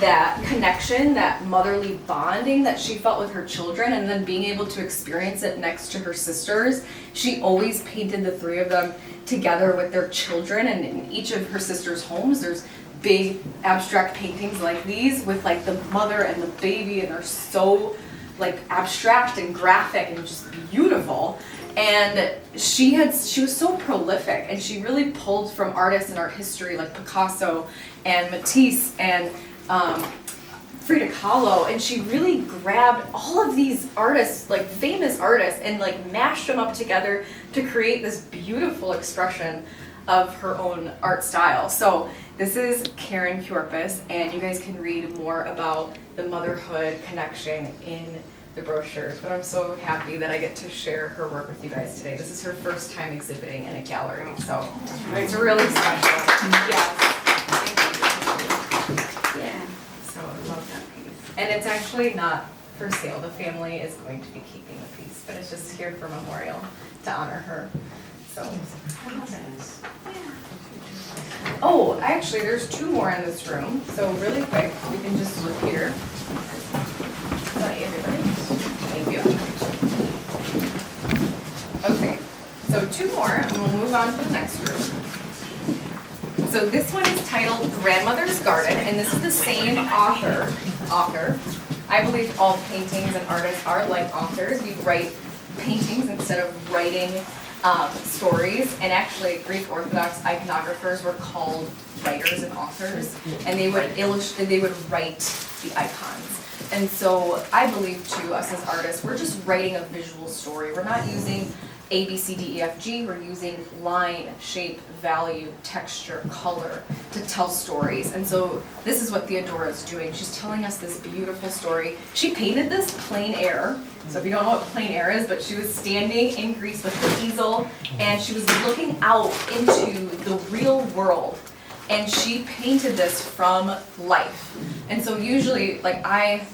that connection, that motherly bonding that she felt with her children, and then being able to experience it next to her sisters. She always painted the 3 of them together with their children, and in each of her sisters' homes there's big abstract paintings like these with like the mother and the baby, and they're so like abstract and graphic and just beautiful. And she was so prolific, and she really pulled from artists in art history like Picasso and Matisse and Frida Kahlo, and she really grabbed all of these artists, like famous artists, and like mashed them up together to create this beautiful expression of her own art style. So this is Karen Keorpes, and you guys can read more about the motherhood connection in the brochures, but I'm so happy that I get to share her work with you guys today. This is her first time exhibiting in a gallery, so it's really special. Yes. Yeah. So I love that piece. And it's actually not for sale. The family is going to be keeping the piece, but it's just here for memorial to honor her. So. Oh, actually, there's 2 more in this room. So really quick, we can just look here. Sorry, everybody. Thank you. Okay, so 2 more, and we'll move on to the next room. So this one is titled Grandmother's Garden, and this is the same author. I I believe all paintings and artists are like authors. We write paintings instead of writing stories. And actually, Greek Orthodox iconographers were called writers and authors, and they would illustrate, they would write the icons. And so I believe too, us as artists, we're just writing a visual story. We're not using A, B, C, D, E, F, G. We're using line, shape, value, texture, color to tell stories. And so this is what Theodora is doing. She's telling us this beautiful story. She painted this plein air. So if you don't know what plein air is, but she was standing in Greece with the easel, and she was looking out into the real world. And she painted this from life. And so usually, like I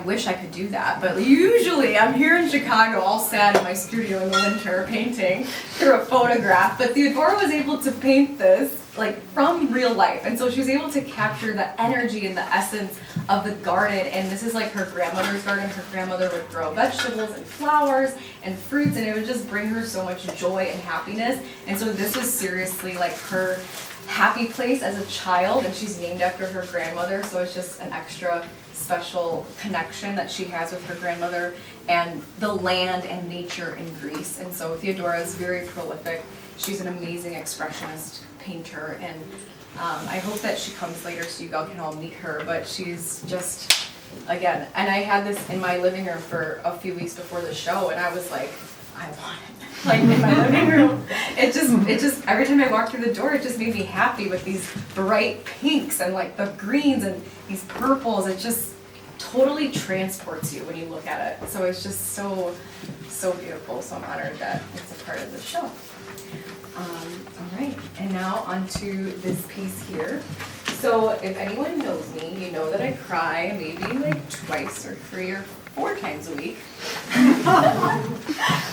wish I could do that, but usually I'm here in Chicago all sad in my studio in the winter painting through a photograph. But Theodora was able to paint this like from real life. And so she was able to capture the energy and the essence of the garden. And this is like her grandmother's garden. Her grandmother would grow vegetables and flowers and fruits, and it would just bring her so much joy and happiness. And so this was seriously like her happy place as a child, and she's named after her grandmother, so it's just an extra special connection that she has with her grandmother and the land and nature in Greece. And so Theodora is very prolific. She's an amazing expressionist painter, and I hope that she comes later so you all can all meet her. But she's just, again, and I had this in my living room for a few weeks before the show, and I was like, I want it. Like in my living room. It just, every time I walked through the door, it just made me happy with these bright pinks and like the greens and these purples. It just totally transports you when you look at it. So it's just so beautiful. So I'm honored that it's a part of the show. All right, and now onto this piece here. So if anyone knows me, you know that I cry maybe like twice or 3 or 4 times a week.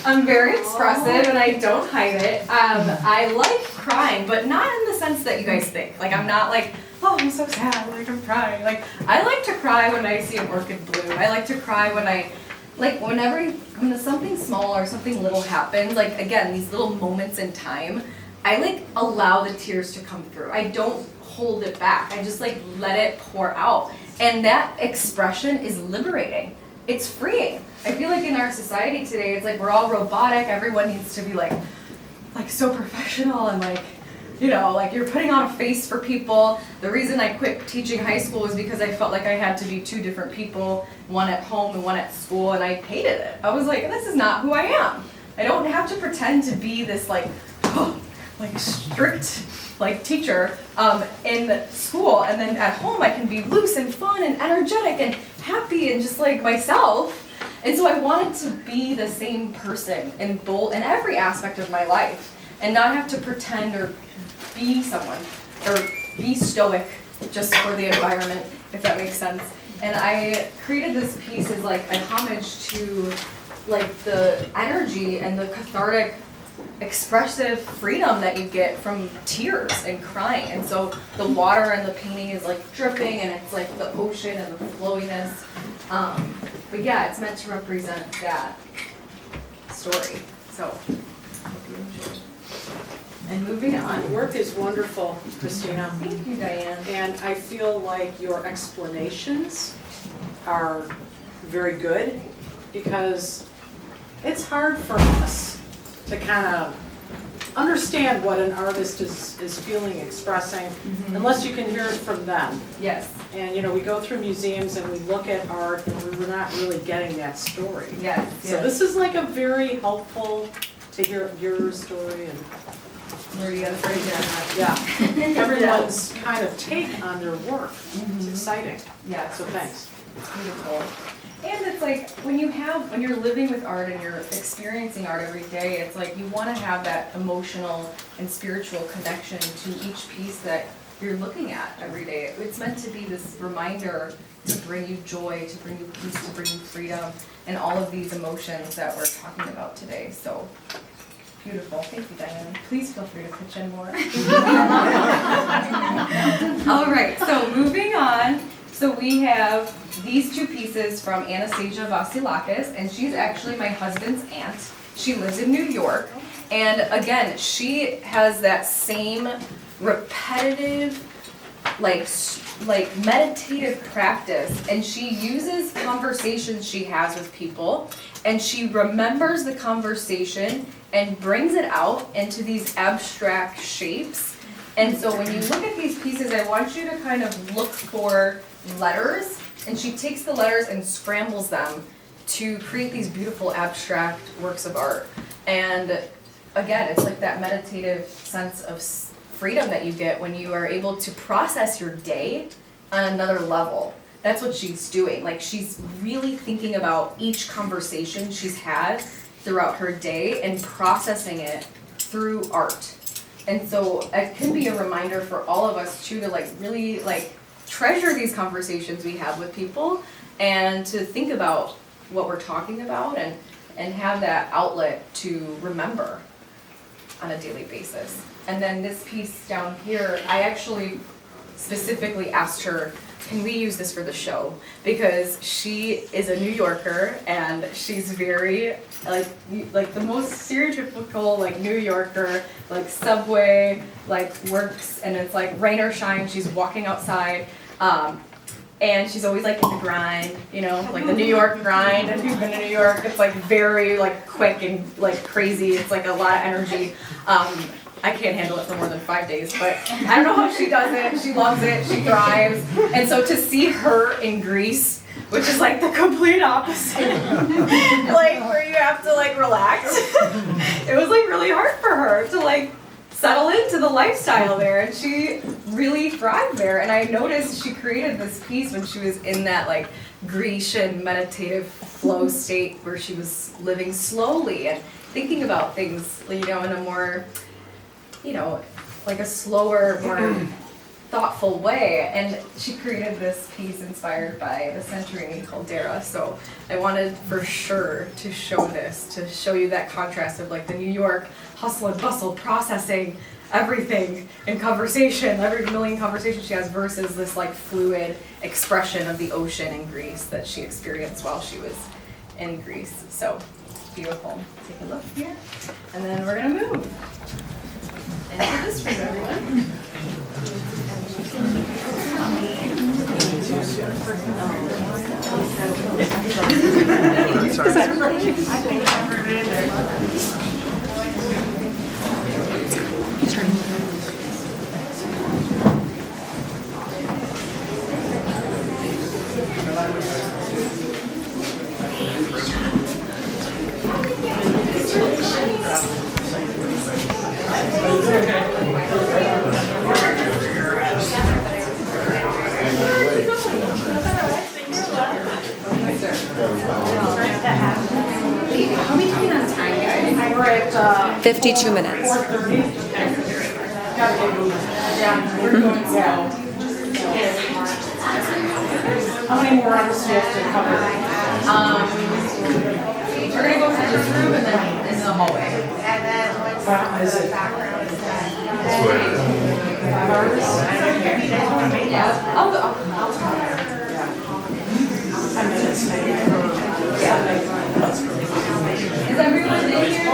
I'm very expressive and I don't hide it. I like crying, but not in the sense that you guys think. Like I'm not like, oh, I'm so sad, like I'm crying. Like I like to cry when I see an orchid bloom. I like to cry when I, like when something small or something little happens, like again, these little moments in time, I like allow the tears to come through. I don't hold it back. I just like let it pour out. And that expression is liberating. It's freeing. I feel like in our society today, it's like we're all robotic. Everyone needs to be like so professional and like, you know, like you're putting on a face for people. The reason I quit teaching high school was because I felt like I had to be 2 different people, one at home and one at school, and I hated it. I was like, this is not who I am. I don't have to pretend to be this like strict like teacher in school, and then at home I can be loose and fun and energetic and happy and just like myself. And so I wanted to be the same person in every aspect of my life, and not have to pretend or be someone or be stoic just for the environment, if that makes sense. And I created this piece as like a homage to like the energy and the cathartic expressive freedom that you get from tears and crying. And so the water and the painting is like dripping, and it's like the ocean and the flowiness. But yeah, it's meant to represent that story. So hope you enjoy. And moving on. Your work is wonderful, Christina. Thank you, Diane. And I feel like your explanations are very good, because it's hard for us to kind of understand what an artist is feeling, expressing, unless you can hear it from them. Yes. And you know, we go through museums and we look at art and we're not really getting that story. Yes. So this is like a very helpful to hear your story and Where you gotta break that. yeah, everyone's kind of take on their work. It's exciting. Yeah. So thanks. It's beautiful. And it's like when you're living with art and you're experiencing art every day, it's like you want to have that emotional and spiritual connection to each piece that you're looking at every day. It's meant to be this reminder to bring you joy, to bring you peace, to bring you freedom, and all of these emotions that we're talking about today. So beautiful. Thank you, Diane. Please feel free to pitch in more. All right, so moving on. So we have these 2 pieces from Anastasia Vasilakis, and she's actually my husband's aunt. She lives in New York, and again, she has that same repetitive, like meditative practice, and she uses conversations she has with people, and she remembers the conversation and brings it out into these abstract shapes. And so when you look at these pieces, I want you to kind of look for letters, and she takes the letters and scrambles them to create these beautiful abstract works of art. And again, it's like that meditative sense of freedom that you get when you are able to process your day on another level. That's what she's doing. Like, she's really thinking about each conversation she's had throughout her day and processing it through art. And so it can be a reminder for all of us too to like really like treasure these conversations we have with people, and to think about what we're talking about, and have that outlet to remember on a daily basis. And then this piece down here, I actually specifically asked her, can we use this for the show? Because she is a New Yorker, and she's very like the most stereotypical like New Yorker, like subway, like works, and it's like rain or shine, she's walking outside. And she's always like in the grind, you know, like the New York grind. If you've been to New York, it's like very like quick and like crazy. It's like a lot of energy. I can't handle it for more than 5 days, but I don't know how she does it. She loves it, she thrives. And so to see her in Greece, which is like the complete opposite, like where you have to like relax, it was like really hard for her to like settle into the lifestyle there, and she really thrived there. And I noticed she created this piece when she was in that like Grecian meditative flow state where she was living slowly and thinking about things, you know, in a more, you know, like a slower, more thoughtful way. And she created this piece inspired by the Century Caldera. So I wanted for sure to show this, to show you that contrast of like the New York hustle and bustle, processing everything in conversation, every million conversations she has, versus this like fluid expression of the ocean in Greece that she experienced while she was in Greece. So beautiful. Take a look here, and then we're gonna move into this room, everyone. How many on time, guys? We're at 52 minutes. How many more items do you have to cover? We're gonna go through this room and then in the hallway. And then is it? Yeah, I'll talk. 10 minutes maybe. Is everyone in here?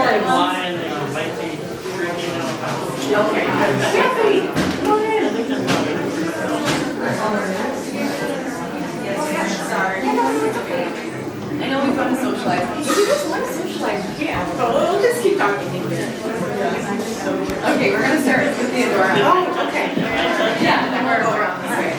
Okay. Stephanie, come on in. Sorry. I know we want to socialize. If you just want to socialize, you can. But we'll just keep talking. Okay, we're going to start with Theodora. Oh, okay. Yeah, then we're going around this way.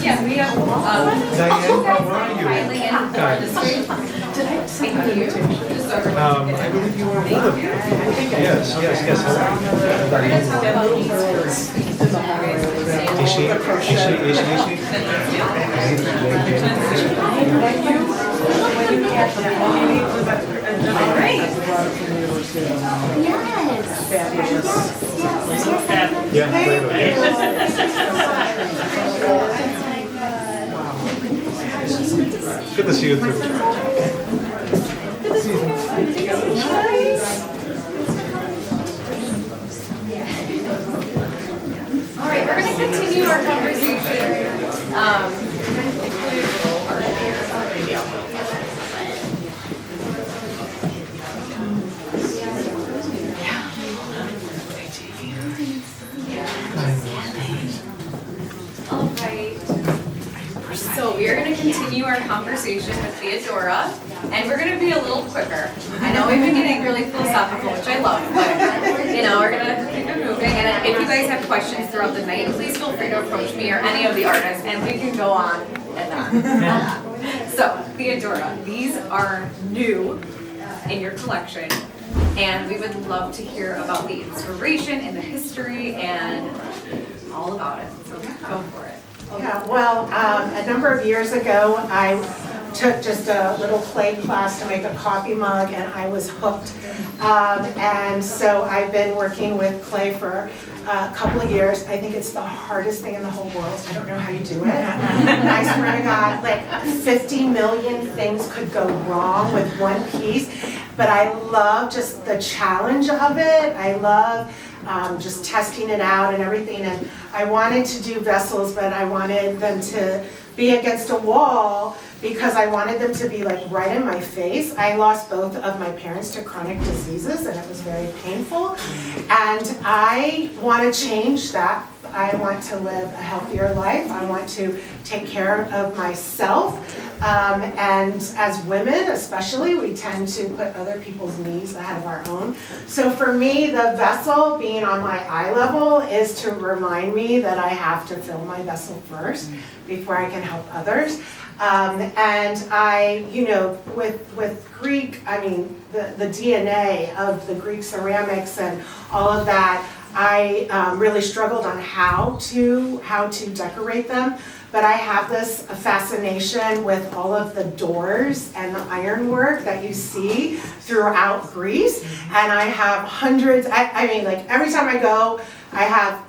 Yeah, we have Diane, how are you? Kylie and Artistry. Thank you. Just so everyone I believe you are one of them. Yes. Good to see you too. All right, we're going to continue our conversation. Include our conversation with Theodora, and we're gonna be a little quicker. I know we've been getting really philosophical, which I love, but we're gonna keep it moving. And if you guys have questions throughout the night, please feel free to approach me or any of the artists, and we can go on and on. So, Theodora, these are new in your collection, and we would love to hear about the inspiration and the history and all about it. So go for it. Yeah, well, a number of years ago, I took just a little clay class to make a coffee mug, and I was hooked. And so I've been working with clay for a couple of years. I think it's the hardest thing in the whole world. I don't know how you do it. I swear to God, like 50 million things could go wrong with one piece. But I love just the challenge of it. I love just testing it out and everything. And I wanted to do vessels, but I wanted them to be against a wall because I wanted them to be like right in my face. I lost both of my parents to chronic diseases, and it was very painful. And I want to change that. I want to live a healthier life. I want to take care of myself. And as women especially, we tend to put other people's needs ahead of our own. So for me, the vessel being on my eye level is to remind me that I have to fill my vessel first before I can help others. And I, with Greek, I mean, the DNA of the Greek ceramics and all of that, I really struggled on how to decorate them. But I have this fascination with all of the doors and the ironwork that you see throughout Greece. And I have hundreds, I mean, like every time I go, I have,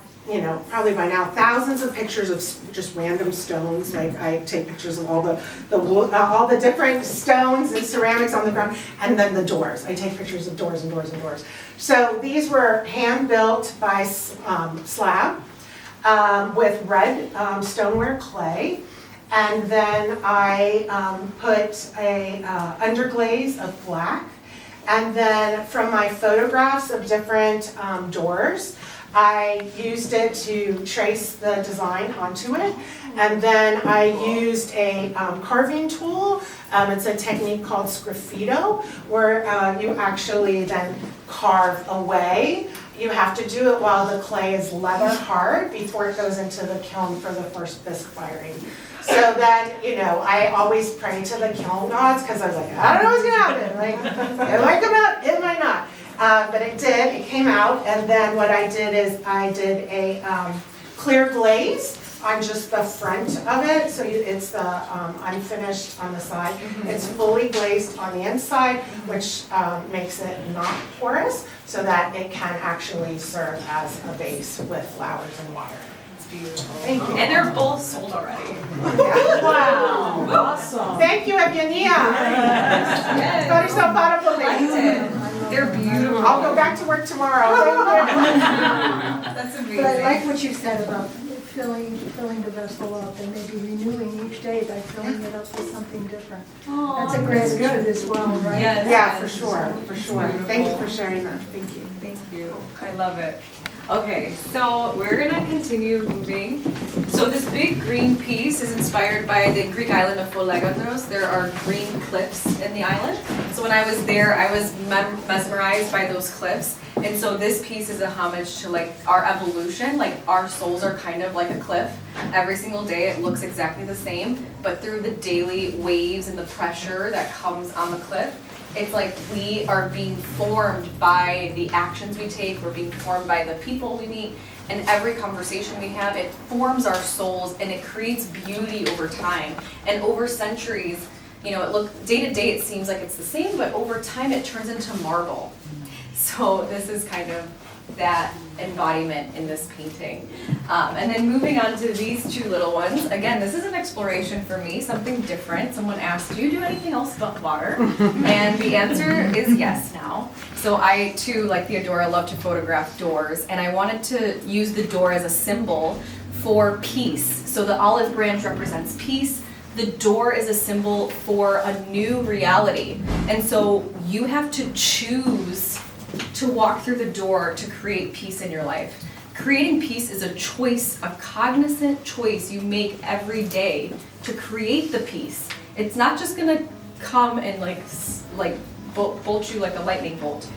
probably by now thousands of pictures of just random stones. Like I take pictures of all the different stones and ceramics on the ground, and then the doors. I take pictures of doors and doors and doors. So these were hand built by slab. With red stoneware clay, and then I put a underglaze of black, and then from my photographs of different doors, I used it to trace the design onto it, and then I used a carving tool. It's a technique called sgraffito, where you actually then carve away. You have to do it while the clay is leather hard before it goes into the kiln for the first bisque firing. So then, I always pray to the kiln gods because I was like, I don't know what's gonna happen. Like, it might come out, it might not. But it did, it came out, and then what I did is I did a clear glaze on just the front of it, so it's the unfinished on the side. It's fully glazed on the inside, which makes it not porous, so that it can actually serve as a base with flowers and water. It's beautiful. Thank you. And they're both sold already. Wow. Awesome. Thank you, Evgenia. Got so proud of me. They're beautiful. I'll go back to work tomorrow. That's amazing. But I like what you said about filling the vessel up and maybe renewing each day by filling it up with something different. That's a great attitude as well, right? Yes. Yeah, for sure. Thank you for sharing that. Thank you. Thank you. I love it. Okay, so we're gonna continue moving. So this big green piece is inspired by the Greek island of Folegandros. There are green cliffs in the island. So when I was there, I was mesmerized by those cliffs. And so this piece is a homage to like our evolution. Like our souls are kind of like a cliff. Every single day it looks exactly the same, but through the daily waves and the pressure that comes on the cliff, it's like we are being formed by the actions we take, we're being formed by the people we meet, and every conversation we have, it forms our souls and it creates beauty over time. And over centuries, day to day it seems like it's the same, but over time it turns into marble. So this is kind of that embodiment in this painting. And then moving on to these two little ones. Again, this is an exploration for me, something different. Someone asked, do you do anything else but water? And the answer is yes now. So I too, like Theodora, love to photograph doors, and I wanted to use the door as a symbol for peace. So the olive branch represents peace. The door is a symbol for a new reality. And so you have to choose to walk through the door to create peace in your life. Creating peace is a choice, a cognizant choice you make every day to create the peace. it's not just gonna come and like bolt you like a lightning bolt.